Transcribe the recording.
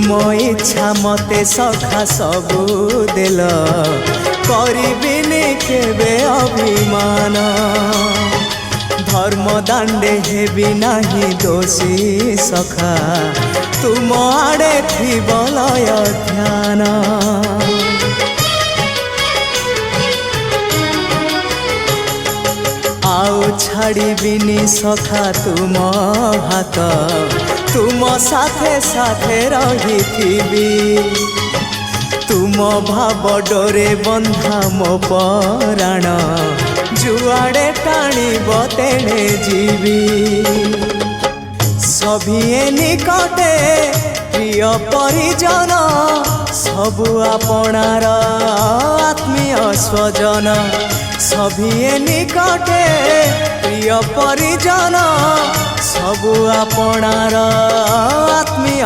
तुम इच्छा मते सखा सबू देल करिबिनी केबे अभिमान धर्म दांडे हेबी नाही दोषी सखा तुम आड़े थी बलय ध्यान आउ छाड़िबिनी सखा तुम हाथ तुम साथे साथे रही तुम भाव डोरे बंधा मो पराण जुआड़े टाणीब तेणे जीवी सभिए निकटे प्रिय परिजन सबु आपणार आत्मीय स्वजन सभिए निकटे प्रिय परिजन सबु आपणार आत्मीय